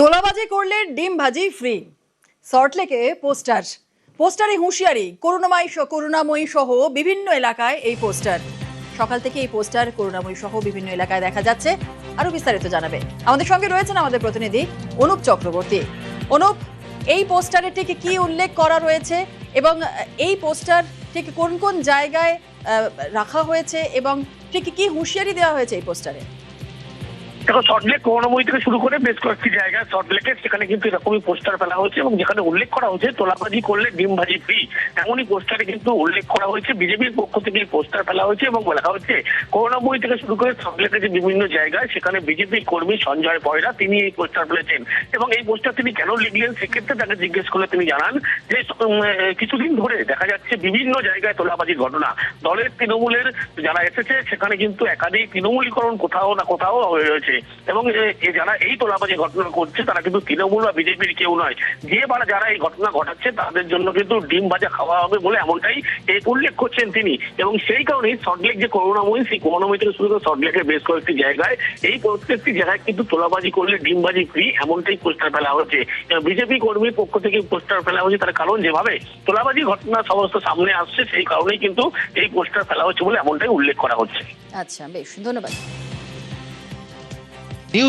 তোলাবাজি করলে ডিম ভাজি ফ্রি। সল্টলেকে পোস্টারে হুঁশিয়ারি, করুণাময়ী সহ বিভিন্ন এলাকায় এই পোস্টার। সকাল থেকে এই পোস্টার করুণাময়ী সহ বিভিন্ন এলাকায় দেখা যাচ্ছে। আরো বিস্তারিত জানাবে আমাদের সঙ্গে রয়েছেন আমাদের প্রতিনিধি অনুপ চক্রবর্তী। অনুপ, এই পোস্টারে ঠিক কি উল্লেখ করা রয়েছে এবং এই পোস্টার ঠিক কোন কোন জায়গায় রাখা হয়েছে এবং ঠিক কি হুঁশিয়ারি দেওয়া হয়েছে এই পোস্টারে? দেখো, সল্টলেক করুণাময়ী থেকে শুরু করে বেশ কয়েকটি জায়গায় সল্টলেকের সেখানে কিন্তু এরকমই পোস্টার ফেলা হয়েছে এবং যেখানে উল্লেখ করা হয়েছে তোলাবাজি করলে ডিম ভাজি ফ্রি, এমনই পোস্টারে কিন্তু উল্লেখ করা হয়েছে। বিজেপির পক্ষ থেকে এই পোস্টার ফেলা হয়েছে এবং বলা হচ্ছে করুণাময়ী থেকে শুরু করে সল্টলেকের যে বিভিন্ন জায়গায় সেখানে বিজেপি কর্মী সঞ্জয় পয়রা তিনি এই পোস্টার ফেলেছেন এবং এই পোস্টার তিনি কেন লিখলেন সেক্ষেত্রে তাকে জিজ্ঞেস করলে তিনি জানান যে কিছুদিন ধরে দেখা যাচ্ছে বিভিন্ন জায়গায় তোলাবাজির ঘটনা। দলের তৃণমূলের যারা এসেছে সেখানে কিন্তু একাধিক তৃণমূলীকরণ কোথাও না কোথাও হয়ে রয়েছে এবং যারা এই তোলাবাজি ঘটনা করছে তারা কিন্তু তৃণমূল বা বিজেপির কেউ নয়। যারা এই ঘটনা ঘটাচ্ছে তাদের জন্য কিন্তু ডিম ভাজা খাওয়া হবে বলে এমনটাই উল্লেখ করছেন তিনি। এবং সেই কারণেই সল্টলেক যে করুণাময়ী, সেই করুণাময়ী থেকে শুরু করে সল্টলেকের বেশ কয়েকটি জায়গায় এই প্রত্যেকটি জায়গায় কিন্তু তোলাবাজি করলে ডিম ভাজি ফ্রি এমনটাই পোস্টার ফেলা হচ্ছে। বিজেপি কর্মীর পক্ষ থেকে পোস্টার ফেলা হচ্ছে, তার কারণ যেভাবে তোলাবাজি ঘটনা সমস্ত সামনে আসছে সেই কারণেই কিন্তু এই পোস্টার ফেলা হচ্ছে বলে এমনটাই উল্লেখ করা হচ্ছে। আচ্ছা, বেশ, ধন্যবাদ।